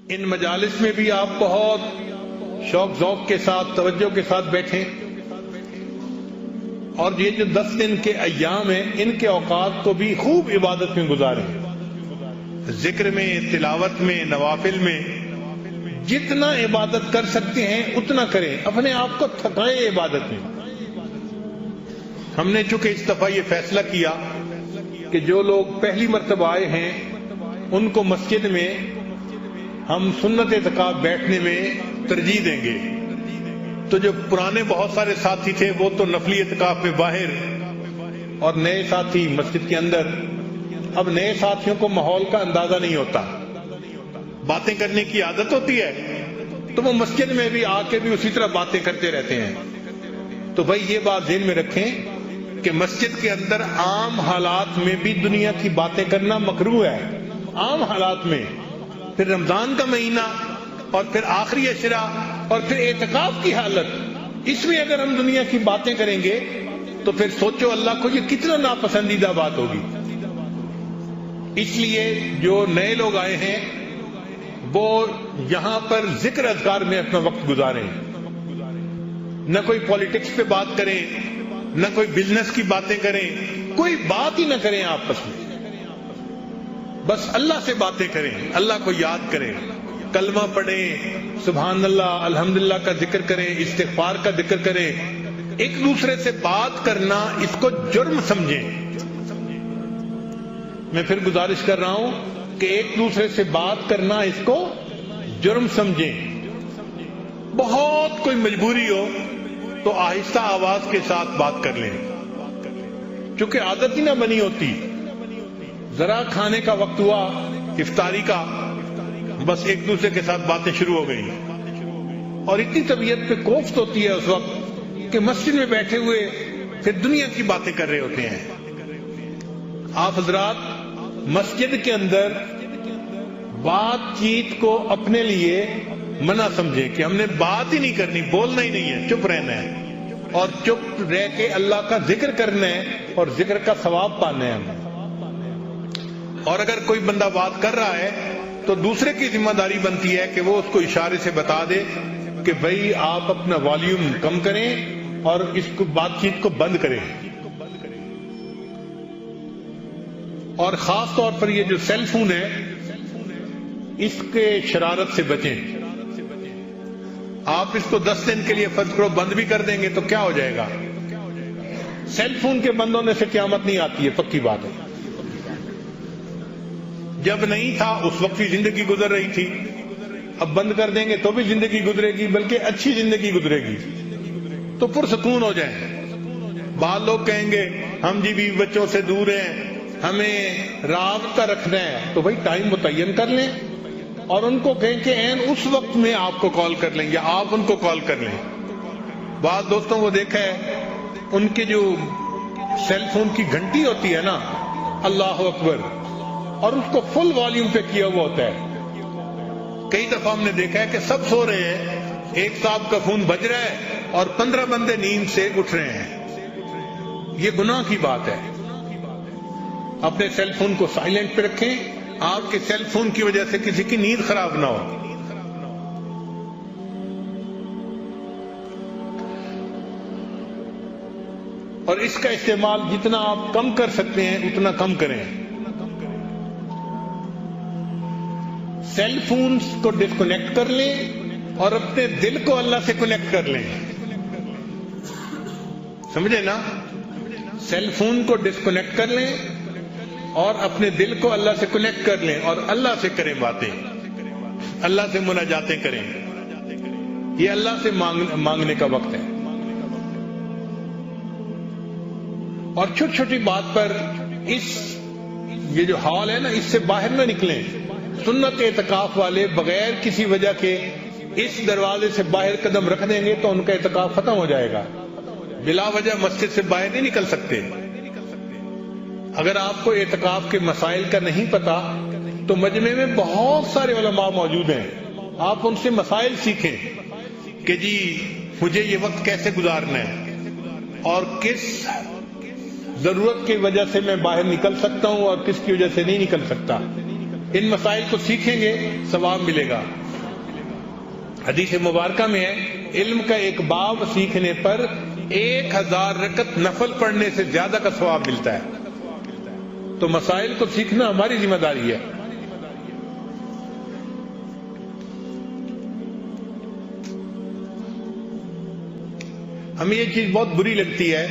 ان مجالس میں بھی آپ بہت شوق ذوق کے ساتھ توجہ کے ساتھ بیٹھیں، اور یہ جو 10 دن کے ایام ہیں ان کے اوقات کو بھی خوب عبادت میں گزاریں، ذکر میں، تلاوت میں، نوافل میں، جتنا عبادت کر سکتے ہیں اتنا کریں، اپنے آپ کو تھکائیں عبادت میں۔ ہم نے چونکہ اس دفعہ یہ فیصلہ کیا کہ جو لوگ پہلی مرتبہ آئے ہیں ان کو مسجد میں ہم سنت اعتکاف بیٹھنے میں ترجیح دیں گے، تو جو پرانے بہت سارے ساتھی تھے وہ تو نفلی اعتکاف میں باہر، اور نئے ساتھی مسجد کے اندر۔ اب نئے ساتھیوں کو ماحول کا اندازہ نہیں ہوتا، باتیں کرنے کی عادت ہوتی ہے تو وہ مسجد میں بھی آ کے بھی اسی طرح باتیں کرتے رہتے ہیں۔ تو بھائی یہ بات ذہن میں رکھیں کہ مسجد کے اندر عام حالات میں بھی دنیا کی باتیں کرنا مکروہ ہے، عام حالات میں، پھر رمضان کا مہینہ اور پھر آخری عشرہ اور پھر اعتکاف کی حالت، اس میں اگر ہم دنیا کی باتیں کریں گے تو پھر سوچو اللہ کو یہ کتنا ناپسندیدہ بات ہوگی۔ اس لیے جو نئے لوگ آئے ہیں وہ یہاں پر ذکر اذکار میں اپنا وقت گزاریں، نہ کوئی پالیٹکس پہ بات کریں، نہ کوئی بزنس کی باتیں کریں، کوئی بات ہی نہ کریں آپس میں، بس اللہ سے باتیں کریں، اللہ کو یاد کریں، کلمہ پڑھیں، سبحان اللہ، الحمدللہ کا ذکر کریں، استغفار کا ذکر کریں۔ ایک دوسرے سے بات کرنا اس کو جرم سمجھیں۔ میں پھر گزارش کر رہا ہوں کہ ایک دوسرے سے بات کرنا اس کو جرم سمجھیں۔ بہت کوئی مجبوری ہو تو آہستہ آواز کے ساتھ بات کر لیں، چونکہ عادت ہی نہ بنی ہوتی۔ ذرا کھانے کا وقت ہوا افطاری کا، بس ایک دوسرے کے ساتھ باتیں شروع ہو گئی، اور اتنی طبیعت پہ کوفت ہوتی ہے اس وقت کہ مسجد میں بیٹھے ہوئے پھر دنیا کی باتیں کر رہے ہوتے ہیں۔ آپ حضرات مسجد کے اندر بات چیت کو اپنے لیے منع سمجھیں کہ ہم نے بات ہی نہیں کرنی، بولنا ہی نہیں ہے، چپ رہنا ہے، اور چپ رہ کے اللہ کا ذکر کرنا ہے اور ذکر کا ثواب پانا ہے ہمیں۔ اور اگر کوئی بندہ بات کر رہا ہے تو دوسرے کی ذمہ داری بنتی ہے کہ وہ اس کو اشارے سے بتا دے کہ بھائی آپ اپنا والیوم کم کریں اور اس کو بات چیت کو بند کریں۔ اور خاص طور پر یہ جو سیل فون ہے اس کے شرارت سے بچیں۔ آپ اس کو 10 دن کے لیے فرض کرو بند بھی کر دیں گے تو کیا ہو جائے گا؟ سیل فون کے بند ہونے سے قیامت نہیں آتی ہے، پکی بات ہے۔ جب نہیں تھا اس وقت بھی زندگی گزر رہی تھی، اب بند کر دیں گے تو بھی زندگی گزرے گی، بلکہ اچھی زندگی گزرے گی، تو پرسکون ہو جائیں۔ بعض لوگ کہیں گے ہم جی بیوی بچوں سے دور ہیں، ہمیں رابطہ رکھنا ہے، تو بھائی ٹائم متعین کر لیں اور ان کو کہیں کہ این اس وقت میں آپ کو کال کر لیں یا آپ ان کو کال کر لیں۔ بعض دوستوں کو دیکھا ہے ان کے جو سیل فون کی گھنٹی ہوتی ہے نا، اللہ اکبر، اور اس کو فل والیوم پہ کیا ہوا ہوتا ہے۔ کئی دفعہ ہم نے دیکھا ہے کہ سب سو رہے ہیں، ایک صاحب کا فون بج رہا ہے اور 15 بندے نیند سے اٹھ رہے ہیں۔ یہ گناہ کی بات ہے۔ اپنے سیل فون کو سائلنٹ پہ رکھیں، آپ کے سیل فون کی وجہ سے کسی کی نیند خراب نہ ہو۔ اور اس کا استعمال جتنا آپ کم کر سکتے ہیں اتنا کم کریں۔ سیل فون کو ڈسکنیکٹ کر لیں اور اپنے دل کو اللہ سے کنیکٹ کر لیں۔ سمجھے نا؟ سیل فون کو ڈسکنیکٹ کر لیں اور اپنے دل کو اللہ سے کنیکٹ کر لیں اور اللہ سے کریں باتیں، اللہ سے مناجاتیں کریں۔ یہ اللہ سے مانگنے کا وقت ہے۔ اور چھوٹی چھوٹی بات پر یہ جو حال ہے نا، اس سے باہر نہ نکلیں۔ سنت اعتکاف والے بغیر کسی وجہ کے اس دروازے سے باہر قدم رکھ دیں گے تو ان کا اعتکاف ختم ہو جائے گا۔ بلا وجہ مسجد سے باہر نہیں نکل سکتے۔ اگر آپ کو اعتکاف کے مسائل کا نہیں پتا تو مجمع میں بہت سارے علماء موجود ہیں، آپ ان سے مسائل سیکھیں کہ جی مجھے یہ وقت کیسے گزارنا ہے اور کس ضرورت کی وجہ سے میں باہر نکل سکتا ہوں اور کس کی وجہ سے نہیں نکل سکتا۔ ان مسائل کو سیکھیں گے ثواب ملے گا. حدیث مبارکہ میں ہے علم کا ایک باب سیکھنے پر 1000 رکعت نفل پڑھنے سے زیادہ کا ثواب ملتا ہے. تو مسائل کو سیکھنا ہماری ذمہ داری ہے. ہمیں یہ چیز بہت بری لگتی ہے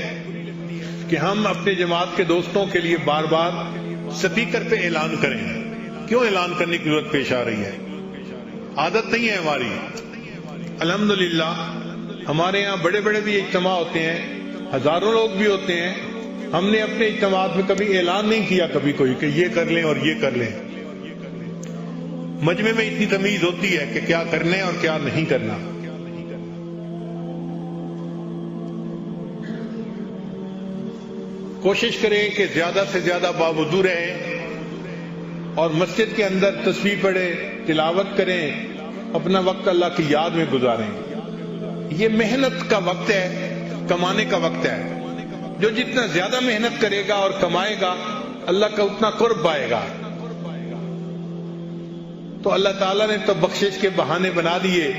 کہ ہم اپنے جماعت کے دوستوں کے لیے بار بار سپیکر پہ اعلان کریں. کیوں اعلان کرنے کی ضرورت پیش آ رہی ہے؟ عادت نہیں ہے ہماری. الحمدللہ ہمارے یہاں بڑے بڑے بھی اجتماع ہوتے ہیں, ہزاروں لوگ بھی ہوتے ہیں. ہم نے اپنے اجتماعات میں کبھی اعلان نہیں کیا کبھی کوئی کہ یہ کر لیں اور یہ کر لیں. مجمع میں اتنی تمیز ہوتی ہے کہ کیا کرنا ہے اور کیا نہیں کرنا. کوشش کریں کہ زیادہ سے زیادہ باوضو رہیں اور مسجد کے اندر تسبیح پڑھیں, تلاوت کریں, اپنا وقت اللہ کی یاد میں گزاریں. یہ محنت کا وقت ہے, کمانے کا وقت ہے. جو جتنا زیادہ محنت کرے گا اور کمائے گا اللہ کا اتنا قرب پائے گا. تو اللہ تعالیٰ نے تو بخشش کے بہانے بنا دیے